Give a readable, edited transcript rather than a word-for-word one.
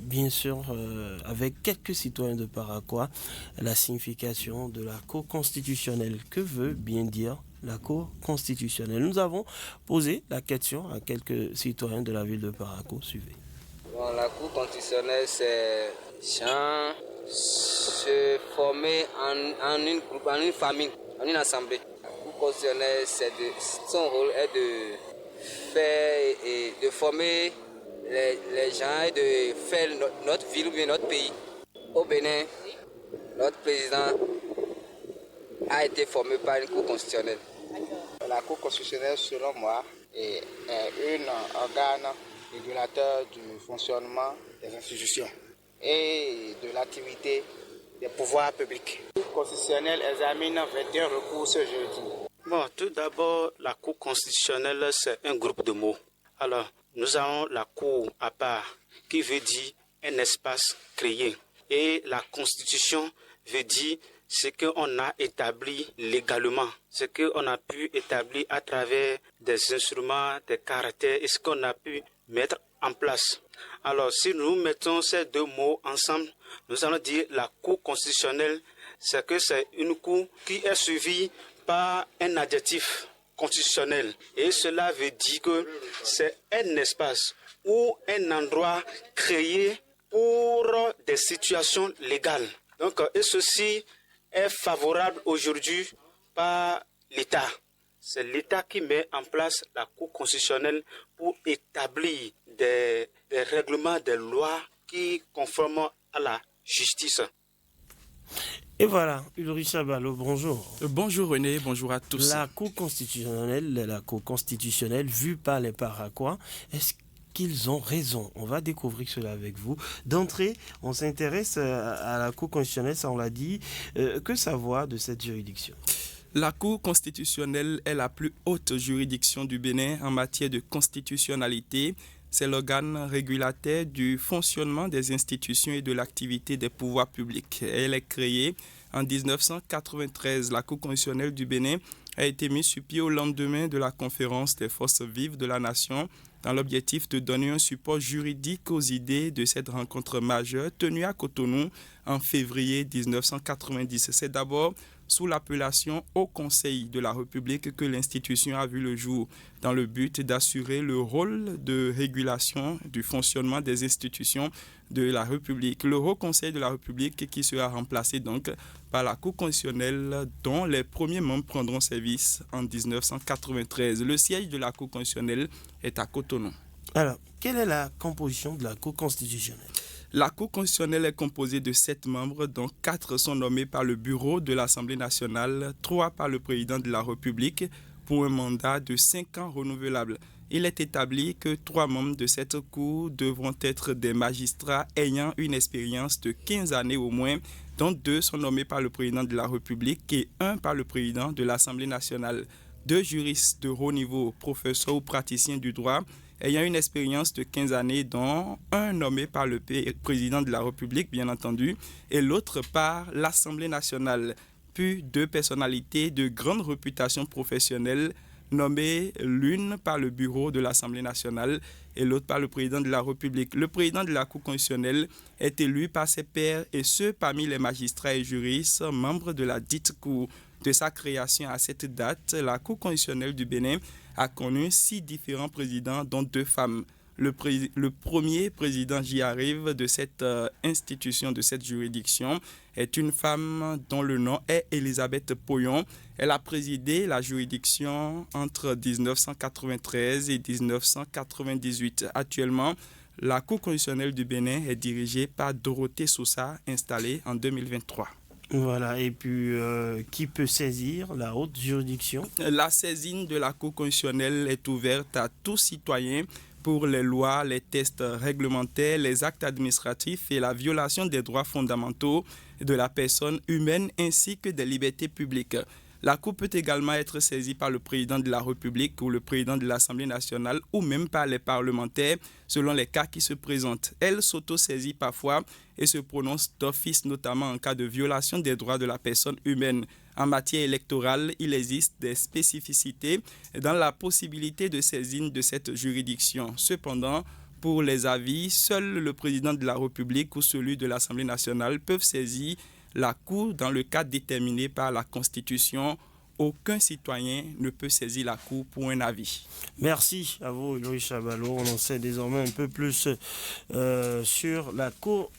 bien sûr avec quelques citoyens de Paraguay la signification de la Cour constitutionnelle. Que veut bien dire la Cour constitutionnelle? Nous avons posé la question à quelques citoyens de la ville de Paraguay. Suivez. Bon, la Cour constitutionnelle, c'est gens se former en une famille, en une assemblée. La Cour constitutionnelle, son rôle est de faire et de former les gens et de faire notre ville ou bien notre pays. Au Bénin, notre président a été formé par une Cour constitutionnelle. La Cour constitutionnelle, selon moi, est un organe régulateur du fonctionnement des institutions et de l'activité des pouvoirs publics. La Cour constitutionnelle examine 21 recours ce jeudi. Bon, tout d'abord, la Cour constitutionnelle, c'est un groupe de mots. Alors, nous avons la Cour à part, qui veut dire un espace créé. Et la Constitution veut dire ce qu'on a établi légalement, ce qu'on a pu établir à travers des instruments, des caractères et ce qu'on a pu mettre en place. Alors, si nous mettons ces deux mots ensemble, nous allons dire la Cour constitutionnelle, c'est que c'est une cour qui est suivie par un adjectif constitutionnel. Et cela veut dire que c'est un espace ou un endroit créé pour des situations légales. Donc, et ceci est favorable aujourd'hui par l'État. C'est l'État qui met en place la Cour constitutionnelle pour établir des règlements, des lois qui conforment à la justice. Et voilà, Ulrich Sabalo, bonjour. Bonjour René, bonjour à tous. La Cour constitutionnelle vue par les Paraguayens, est-ce qu'ils ont raison? On va découvrir cela avec vous. D'entrée, on s'intéresse à la Cour constitutionnelle, ça on l'a dit. Que savoir de cette juridiction? La Cour constitutionnelle est la plus haute juridiction du Bénin en matière de constitutionnalité. C'est l'organe régulateur du fonctionnement des institutions et de l'activité des pouvoirs publics. Elle est créée en 1993. La Cour constitutionnelle du Bénin a été mise sur pied au lendemain de la conférence des forces vives de la nation dans l'objectif de donner un support juridique aux idées de cette rencontre majeure tenue à Cotonou en février 1990. C'est d'abord sous l'appellation Haut Conseil de la République que l'institution a vu le jour dans le but d'assurer le rôle de régulation du fonctionnement des institutions de la République. Le Haut Conseil de la République qui sera remplacé donc par la Cour constitutionnelle dont les premiers membres prendront service en 1993. Le siège de la Cour constitutionnelle est à Cotonou. Alors, quelle est la composition de la Cour constitutionnelle? La Cour constitutionnelle est composée de 7 membres, dont 4 sont nommés par le bureau de l'Assemblée nationale, 3 par le président de la République, pour un mandat de 5 ans renouvelable. Il est établi que 3 membres de cette Cour devront être des magistrats ayant une expérience de 15 années au moins, dont 2 sont nommés par le président de la République et 1 par le président de l'Assemblée nationale. 2 juristes de haut niveau, professeurs ou praticiens du droit, ayant une expérience de 15 années, dont un nommé par le président de la République, bien entendu, et l'autre par l'Assemblée nationale. Puis 2 personnalités de grande réputation professionnelle, nommées l'une par le bureau de l'Assemblée nationale et l'autre par le président de la République. Le président de la Cour constitutionnelle est élu par ses pairs et ceux parmi les magistrats et juristes membres de la dite Cour. De sa création à cette date, la Cour constitutionnelle du Bénin a connu 6 différents présidents, dont 2 femmes. Le premier président, j'y arrive, de cette institution, de cette juridiction, est une femme dont le nom est Elisabeth Poyon. Elle a présidé la juridiction entre 1993 et 1998. Actuellement, la Cour constitutionnelle du Bénin est dirigée par Dorothée Sousa, installée en 2023. Voilà, et puis qui peut saisir la haute juridiction? La saisine de la Cour constitutionnelle est ouverte à tout citoyen pour les lois, les tests réglementaires, les actes administratifs et la violation des droits fondamentaux de la personne humaine ainsi que des libertés publiques. La Cour peut également être saisie par le président de la République ou le président de l'Assemblée nationale ou même par les parlementaires selon les cas qui se présentent. Elle s'auto-saisit parfois et se prononce d'office notamment en cas de violation des droits de la personne humaine. En matière électorale, il existe des spécificités dans la possibilité de saisine de cette juridiction. Cependant, Pour les avis, seul le président de la République ou celui de l'Assemblée nationale peuvent saisir la Cour dans le cadre déterminé par la Constitution. Aucun citoyen ne peut saisir la Cour pour un avis. Merci à vous, Louis Chabalo. On en sait désormais un peu plus sur la Cour